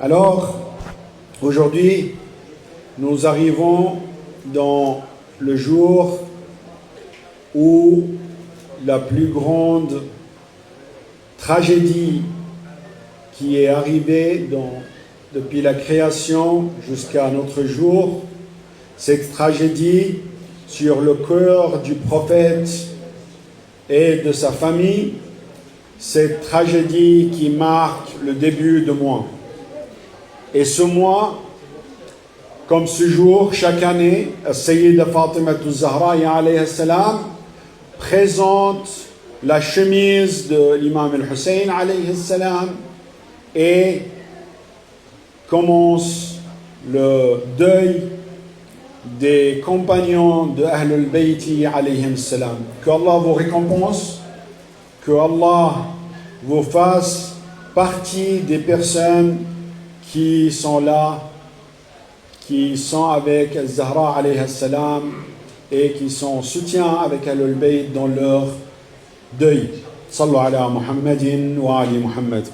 Alors, aujourd'hui, nous arrivons dans le jour où la plus grande tragédie qui est arrivée depuis la création jusqu'à notre jour, cette tragédie sur le cœur du prophète et de sa famille, cette tragédie qui marque le début de mois. Et ce mois, comme ce jour, chaque année, Sayyida Fatima Zahra alayhi salam présente la chemise de l'imam al-Hussein alayhi salam et commence le deuil des compagnons de Ahlul Bayti alayhim salam. Que Allah vous récompense, que Allah vous fasse partie des personnes qui sont là, qui sont avec Zahra alayhi salam et qui sont en soutien avec Ahlul Bayt dans leur deuil. Sallu ala Muhammadin wa ali Muhammad.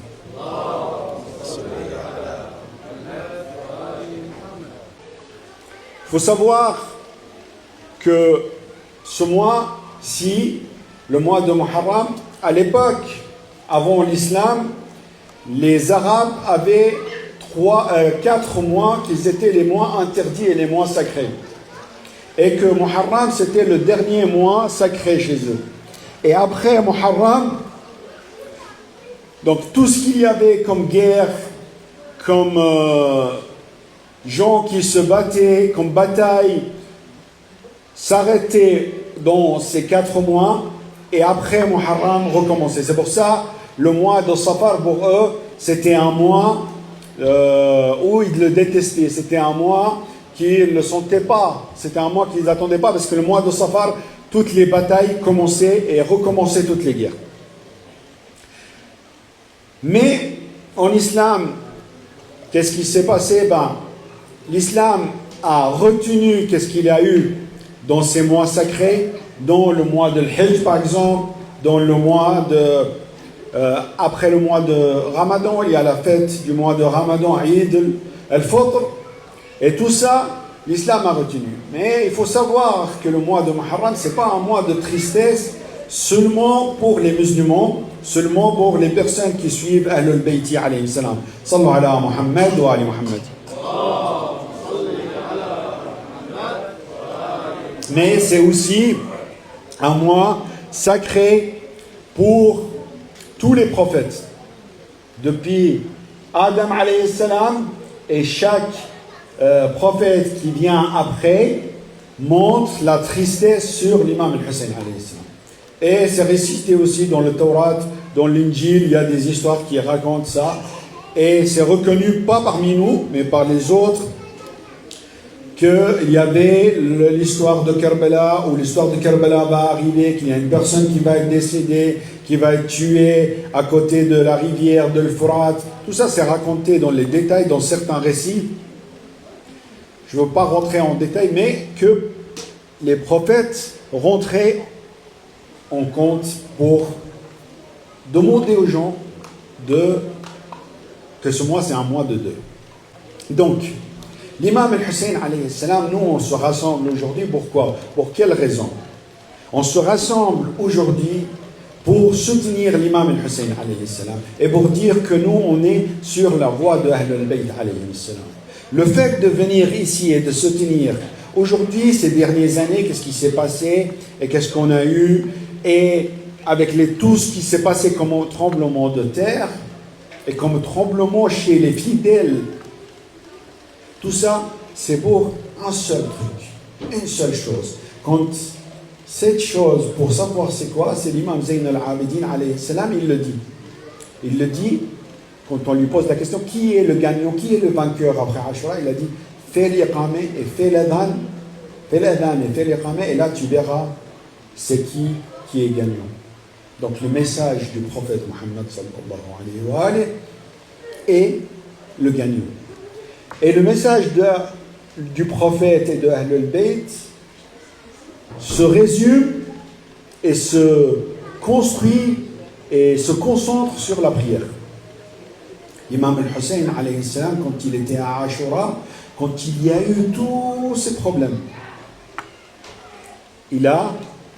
Il faut savoir que ce mois-ci, le mois de Muharram, à l'époque, avant l'islam, les Arabes avaient 4 mois qui étaient les mois interdits et les mois sacrés. Et que Muharram, c'était le dernier mois sacré chez eux. Et après Muharram, donc tout ce qu'il y avait comme guerre, comme gens qui se battaient, comme bataille, s'arrêtait dans ces 4 mois et après Muharram recommençait. C'est pour ça le mois de Safar pour eux, c'était un mois où ils le détestaient. C'était un mois qu'ils ne sentaient pas. C'était un mois qu'ils n'attendaient pas parce que le mois de Safar, toutes les batailles commençaient et recommençaient toutes les guerres. Mais en islam, qu'est-ce qui s'est passé? L'islam a retenu qu'est-ce qu'il y a eu dans ces mois sacrés, dans le mois de l'Hajj par exemple, dans le mois après le mois de Ramadan, il y a la fête du mois de Ramadan, Eid al-Fitr, et tout ça, l'islam a retenu. Mais il faut savoir que le mois de Muharram, ce n'est pas un mois de tristesse seulement pour les musulmans, seulement pour les personnes qui suivent Ahlul Bayti alayhi salam. Sallu ala Muhammad wa ali Muhammad. Mais c'est aussi un mois sacré pour tous les prophètes. Depuis Adam alayhi salam et chaque prophète qui vient après montre la tristesse sur l'imam al-Hussein alayhi salam. Et c'est récité aussi dans le Torah, dans l'Injil, il y a des histoires qui racontent ça. Et c'est reconnu pas parmi nous, mais par les autres, qu'il y avait l'histoire de Karbala, où l'histoire de Karbala va arriver, qu'il y a une personne qui va être décédée, qui va être tuée à côté de la rivière de l'Euphrate. Tout ça, c'est raconté dans les détails, dans certains récits. Je ne veux pas rentrer en détail, mais que les prophètes rentraient en compte pour demander aux gens que ce mois, c'est un mois de deuil. Donc, l'imam al-Hussein alayhi salam, nous on se rassemble aujourd'hui, pourquoi? Pour quelle raison? On se rassemble aujourd'hui pour soutenir l'imam al-Hussein alayhi salam et pour dire que nous on est sur la voie de Ahlul Bayt alayhi salam. Le fait de venir ici et de soutenir aujourd'hui, ces dernières années, qu'est-ce qui s'est passé et qu'est-ce qu'on a eu, et avec tout ce qui s'est passé comme tremblement de terre et comme tremblement chez les fidèles, tout ça, c'est pour un seul truc, une seule chose. Quand cette chose, pour savoir c'est quoi, c'est l'imam Zayn al-Abidin alayhi salam, il le dit. Il le dit, quand on lui pose la question, qui est le gagnant, qui est le vainqueur après Ashura, il a dit, fais l'iqamah et fais l'adhan et fais l'iqamah, et là tu verras c'est qui est gagnant. Donc le message du prophète Muhammad sallallahu alayhi wa alayhi est le gagnant. Et le message du prophète et de Ahlul Bayt se résume et se construit et se concentre sur la prière. L'imam al-Hussein, alayhi salam, quand il était à Ashura, quand il y a eu tous ces problèmes, il a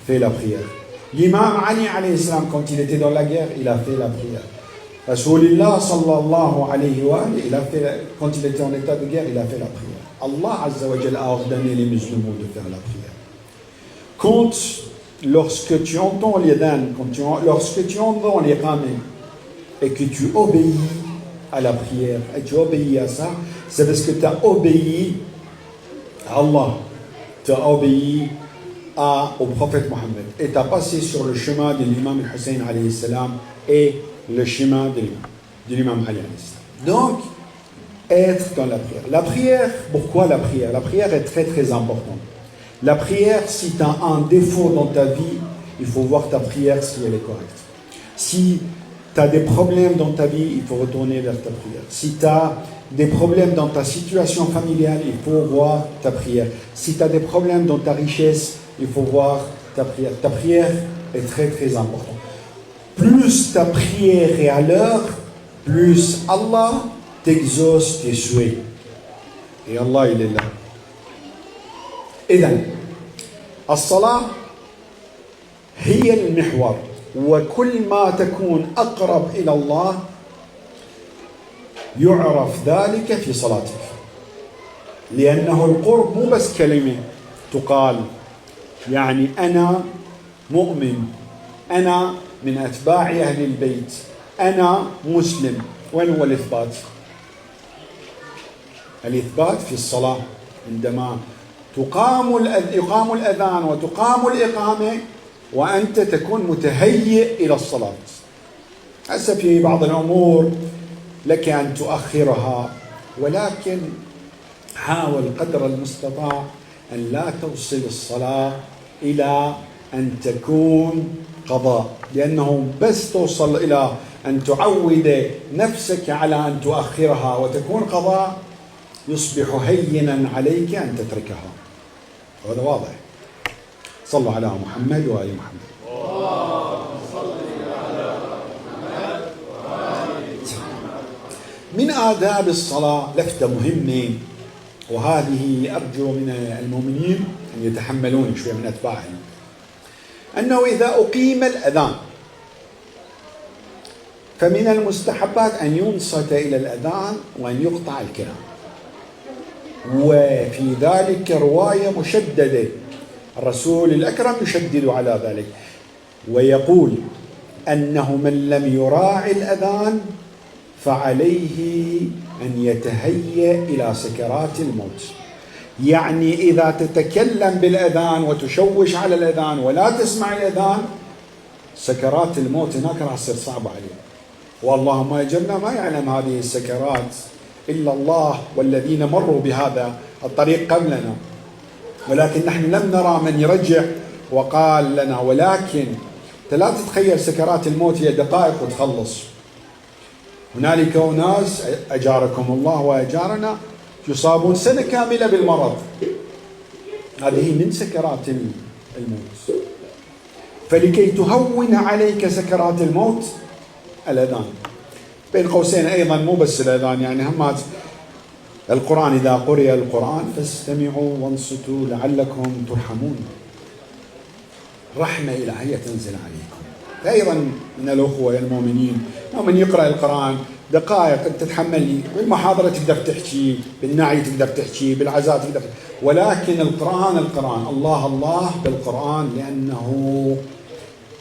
fait la prière. L'imam Ali, alayhi salam, quand il était dans la guerre, il a fait la prière. Rasulullah sallallahu alayhi wa sallam, il a fait, quand il était en état de guerre, il a fait la prière. Allah azza wa jalla a ordonné les musulmans de faire la prière. Lorsque tu entends l'adhan, lorsque tu entends les ramènes et que tu obéis à la prière et tu obéis à ça, c'est parce que tu as obéi à Allah, tu as obéi au prophète Mohammed et tu as passé sur le chemin de l'imam al-Hussein alayhi salam et le chemin de l'imam Ali alayhi salam. Donc, être dans la prière. La prière, pourquoi la prière? La prière est très très importante. La prière, si tu as un défaut dans ta vie, il faut voir ta prière si elle est correcte. Si tu as des problèmes dans ta vie, il faut retourner vers ta prière. Si tu as des problèmes dans ta situation familiale, il faut voir ta prière. Si tu as des problèmes dans ta richesse, il faut voir ta prière. Ta prière est très très importante. Plus ta prière est à l'heure, plus Allah t'exauce tes souhaits. Et Allah, il est là. إذن الصلاة هي المحور وكل ما تكون أقرب إلى الله يعرف ذلك في صلاتك لأنه القرب مو بس كلمة تقال يعني أنا مؤمن أنا من أتباع أهل البيت أنا مسلم وين هو الإثبات؟ الإثبات في الصلاة عندما يقام الأذان وتقام الإقامة وأنت تكون متهيئ إلى الصلاة. هسه في بعض الأمور لك أن تؤخرها ولكن حاول قدر المستطاع أن لا توصل الصلاة إلى أن تكون قضاء لأنه بس توصل إلى أن تعود نفسك على أن تؤخرها وتكون قضاء يصبح هينا عليك أن تتركها. هذا واضح. صلوا على محمد وآل محمد. من آداب الصلاة لفتة مهمة وهذه أرجو من المؤمنين أن يتحملون شوية من أتباعهم أنه إذا أقيم الأذان فمن المستحبات أن ينصت إلى الأذان وأن يقطع الكلام. وفي ذلك رواية مشددة الرسول الأكرم يشدد على ذلك ويقول أنه من لم يراعي الأذان فعليه أن يتهيأ إلى سكرات الموت. يعني إذا تتكلم بالأذان وتشوش على الأذان ولا تسمع الأذان سكرات الموت هناك راح تصير صعبة عليه. واللهم أجرنا ما يعلم هذه السكرات إلا الله والذين مروا بهذا الطريق قبلنا ولكن نحن لم نرى من يرجع وقال لنا ولكن لا تتخيل سكرات الموت هي دقائق وتخلص. هنالك أناس أجاركم الله وأجارنا يصابون سنة كاملة بالمرض هذه من سكرات الموت. فلكي تهون عليك سكرات الموت الأذان بين قوسين أيضا مو بس الأذان يعني همات القرآن إذا قرئ القرآن فاستمعوا وانصتوا لعلكم ترحمون. رحمة إلهية تنزل عليكم. أيضا من الأخوة المؤمنين من يقرأ القرآن دقائق أنت تتحمل بالمحاضرة تقدر تحكي بالنعي تقدر تحكي بالعزاء تقدر ولكن القرآن الله بالقرآن لأنه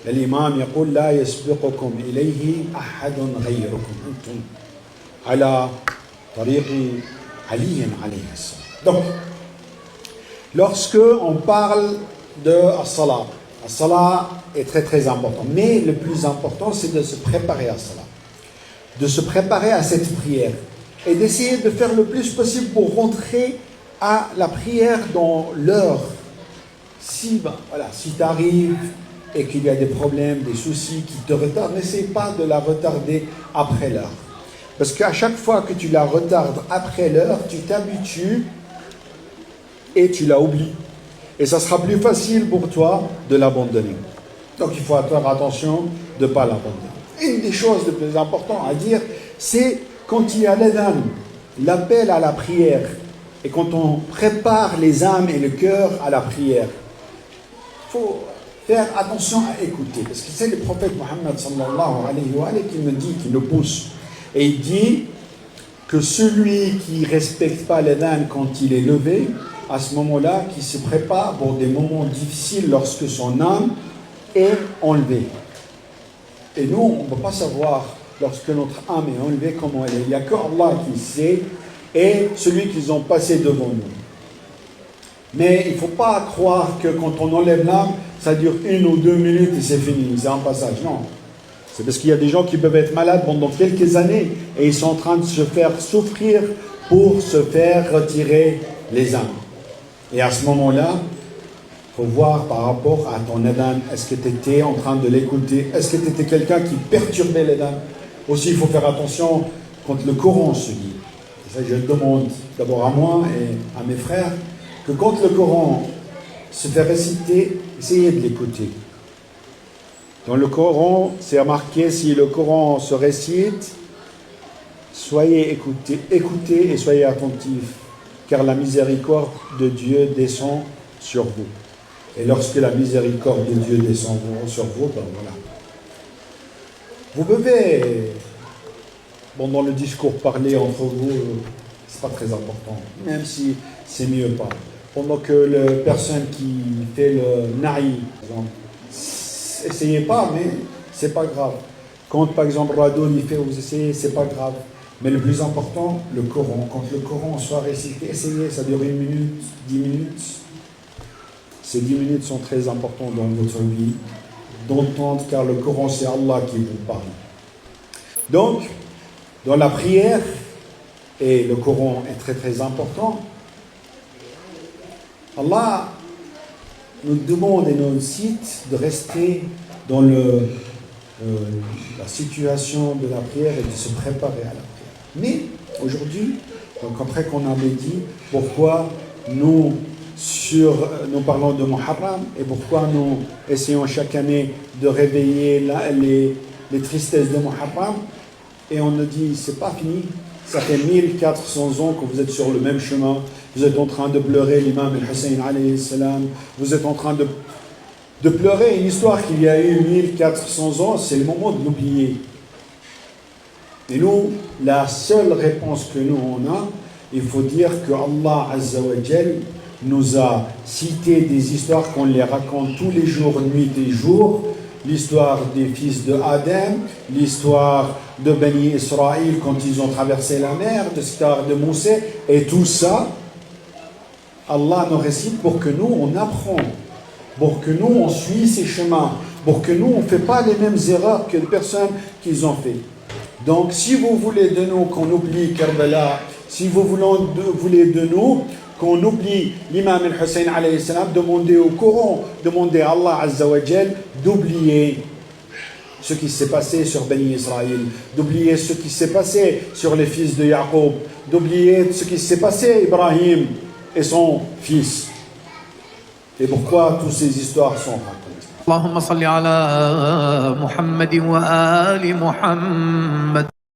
الإمام يقول لا يسبقكم إليه أحد غيركم أنتم على طريق علي عليه السلام. Donc, lorsque on parle de as-salat, as-salat est très très important. Mais le plus important, c'est de se préparer à as-salat, de se préparer à cette prière et d'essayer de faire le plus possible pour rentrer à la prière dans l'heure. Si tu arrives et qu'il y a des problèmes, des soucis qui te retardent, n'essaie pas de la retarder après l'heure. Parce qu'à chaque fois que tu la retardes après l'heure, tu t'habitues et tu la oublies. Et ça sera plus facile pour toi de l'abandonner. Donc il faut faire attention de ne pas l'abandonner. Une des choses les plus importantes à dire, c'est quand il y a l'adhan, l'appel à la prière, et quand on prépare les âmes et le cœur à la prière. Il faut faire attention à écouter, parce que c'est le prophète Mohammed sallallahu alayhi wa sallam qui me dit, qui nous pousse. Et il dit que celui qui ne respecte pas l'adhan quand il est levé, à ce moment-là, qui se prépare pour des moments difficiles lorsque son âme est enlevée. Et nous, on ne peut pas savoir lorsque notre âme est enlevée comment elle est. Il n'y a que Allah qui sait et celui qu'ils ont passé devant nous. Mais il ne faut pas croire que quand on enlève l'âme, ça dure 1 ou 2 minutes et c'est fini, c'est un passage. Non. C'est parce qu'il y a des gens qui peuvent être malades pendant quelques années et ils sont en train de se faire souffrir pour se faire retirer les âmes. Et à ce moment-là, il faut voir par rapport à ton adhan, est-ce que tu étais en train de l'écouter? Est-ce que tu étais quelqu'un qui perturbait l'adhan? Aussi, il faut faire attention quand le Coran se lit. Et ça, je le demande d'abord à moi et à mes frères, que quand le Coran se fait réciter, essayez de l'écouter. Dans le Coran, c'est marqué, si le Coran se récite, soyez écoutez et soyez attentifs, car la miséricorde de Dieu descend sur vous. Et lorsque la miséricorde de Dieu descend sur vous, ben voilà. Vous pouvez, pendant le discours, parler entre vous, c'est pas très important, même si c'est mieux pas. Pendant que la personne qui fait le naï, essayez pas, mais c'est pas grave. Quand par exemple Radoul il fait, vous essayez, c'est pas grave. Mais le plus important, le Coran. Quand le Coran soit récité, essayez, ça dure 1 minute, 10 minutes. Ces 10 minutes sont très importantes dans votre vie, d'entendre, car le Coran, c'est Allah qui vous parle. Donc, dans la prière, et le Coran est très très important, Allah nous demande et nous cite de rester dans la situation de la prière et de se préparer à la prière. Mais aujourd'hui, donc après qu'on avait dit pourquoi nous parlons de Muharram et pourquoi nous essayons chaque année de réveiller les tristesses de Muharram, et on nous dit c'est pas fini, ça fait 1400 ans que vous êtes sur le même chemin, vous êtes en train de pleurer l'imam al-Hussein alayhi salam, vous êtes en train de pleurer une histoire qu'il y a eu 1400 ans, c'est le moment de l'oublier. Et nous, la seule réponse que nous on a, il faut dire que Allah Azza wa Jal nous a cité des histoires qu'on les raconte tous les jours, nuit et jour, l'histoire des fils de Adam, l'histoire de Bani Israël quand ils ont traversé la mer, l'histoire de Moussa, et tout ça, Allah nous récite pour que nous on apprend, pour que nous on suit ces chemins, pour que nous on ne fait pas les mêmes erreurs que les personnes qu'ils ont fait. Donc si vous voulez de nous qu'on oublie Karbala, si vous voulez de nous qu'on oublie l'imam al-Hussein alayhi salam, demandez au Coran, demandez à Allah Azza wa Jal d'oublier ce qui s'est passé sur Bani Israël, d'oublier ce qui s'est passé sur les fils de Yaqub, d'oublier ce qui s'est passé Ibrahim et son fils. Et pourquoi toutes ces histoires sont racontées. Allahumma salli ala Muhammad wa ali Muhammad.